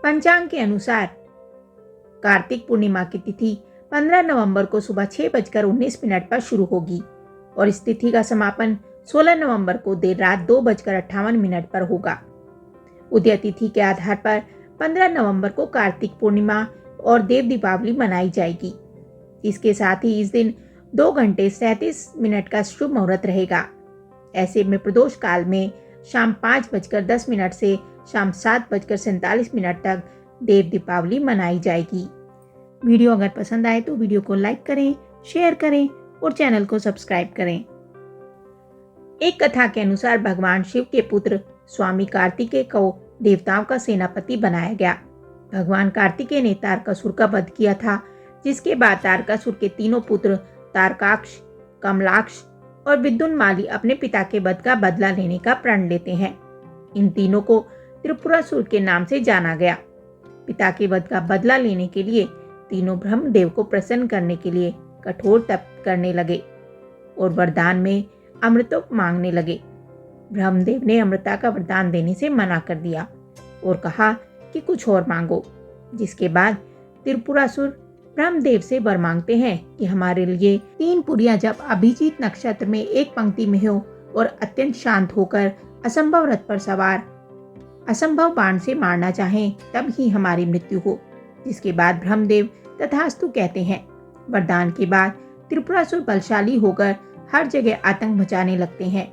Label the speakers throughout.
Speaker 1: पंचांग के अनुसार कार्तिक पूर्णिमा की तिथि 15 नवंबर को सुबह 6:19 पर शुरू होगी और इस तिथि का समापन 16 नवंबर को देर रात 2:58 पर होगा। उदय तिथि के आधार पर 15 नवंबर को कार्तिक पूर्णिमा और देव दीपावली मनाई जाएगी। इसके साथ ही इस दिन 2 घंटे 37 मिनट का शुभ मुहूर्त रहेगा। ऐसे में प्रदोष काल में शाम 5:10 से शाम 7:47 तक देव दीपावली मनाई जाएगी। वीडियो अगर पसंद आए तो वीडियो को लाइक करें, शेयर करें और चैनल को सब्सक्राइब करें। एक कथा के अनुसार भगवान शिव के पुत्र स्वामी कार्तिकेय को देवताओं का सेनापति बनाया गया। भगवान कार्तिकेय ने तारकासुर का वध किया था, जिसके बाद तारकासुर के तीनों पुत्र तारकाक्ष, कमलाक्ष और विद्युन्माली अपने पिता के वध का बदला लेने का प्रण लेते हैं। इन तीनों को त्रिपुरासुर के नाम से जाना गया। पिता के वध का बदला लेने के लिए तीनों ब्रह्मदेव को प्रसन्न करने के लिए कठोर तप करने लगे और वरदान में अमृत मांगने लगे। ब्रह्मदेव ने अमृता का वरदान देने से मना कर दिया और कहा कि कुछ और मांगो, जिसके बाद त्रिपुरासुर ब्रह्मदेव से वर मांगते हैं कि हमारे लिए 3 पुरियां जब अभिजीत नक्षत्र में एक पंक्ति में हो और अत्यंत शांत होकर असंभव रथ पर सवार असंभव बाण से मारना चाहें, तब ही हमारी मृत्यु हो। जिसके बाद ब्रह्मदेव तथास्तु कहते हैं। वरदान के बाद त्रिपुरासुर बलशाली होकर हर जगह आतंक मचाने लगते हैं।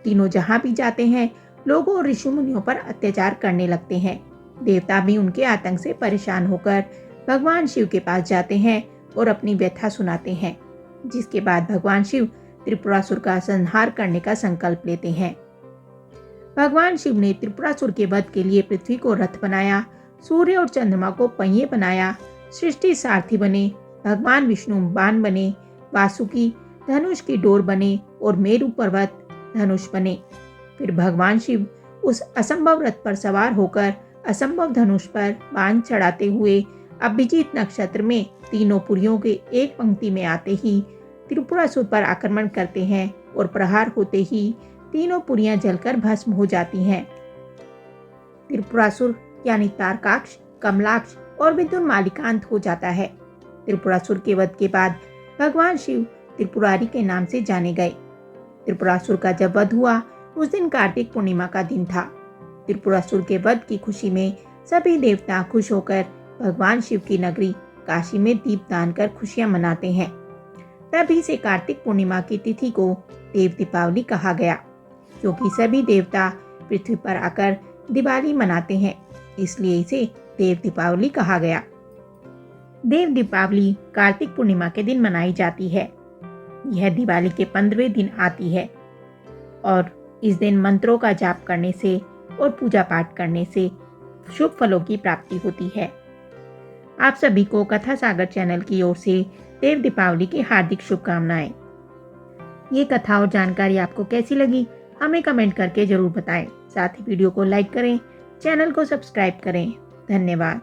Speaker 1: तीनों जहां भी जाते हैं, लोगों और ऋषि मुनियों पर अत्याचार करने लगते हैं। देवता भी उनके आतंक से परेशान होकर भगवान शिव के पास जाते हैं और अपनी व्यथा सुनाते हैं। जिसके बाद भगवान शिव त्रिपुरासुर का संहार करने का संकल्प लेते हैं। भगवान शिव ने त्रिपुरासुर के वध के लिए पृथ्वी को रथ बनाया, सूर्य और चंद्रमा को पहिए बनाया, सृष्टि सारथी बने, भगवान विष्णु बाण बने, वासुकी धनुष की डोर बने और मेरु पर्वत धनुष बने। फिर भगवान शिव उस असंभव रथ पर सवार होकर असंभव धनुष पर बाण चढ़ाते हुए अभिजीत नक्षत्र में तीनों पुरियों के एक पंक्ति में आते ही त्रिपुरासुर पर आक्रमण करते हैं और प्रहार होते ही तीनों पुरियां जलकर भस्म हो जाती हैं। त्रिपुरासुर यानी तारकाक्ष, कमलाक्ष और विद्युन्माली का अंत हो जाता है। त्रिपुरासुर के वध के बाद भगवान शिव त्रिपुरारी के नाम से जाने गए। त्रिपुरासुर का जब वध हुआ उस दिन कार्तिक पूर्णिमा का दिन था। त्रिपुरासुर के वध की खुशी में सभी देवता खुश होकर भगवान शिव की नगरी काशी में दीपदान कर खुशियां मनाते हैं। तभी से कार्तिक पूर्णिमा की तिथि को देव दीपावली कहा गया, क्योंकि सभी देवता पृथ्वी पर आकर दिवाली मनाते हैं, इसलिए इसे देव दीपावली कहा गया। देव दीपावली कार्तिक पूर्णिमा के दिन मनाई जाती है। यह दिवाली के 15वें दिन आती है और इस दिन मंत्रों का जाप करने से और पूजा पाठ करने से शुभ फलों की प्राप्ति होती है। आप सभी को कथा सागर चैनल की ओर से देव दीपावली की हार्दिक शुभकामनाएं। ये कथा और जानकारी आपको कैसी लगी हमें कमेंट करके जरूर बताएं। साथ ही वीडियो को लाइक करें, चैनल को सब्सक्राइब करें। धन्यवाद।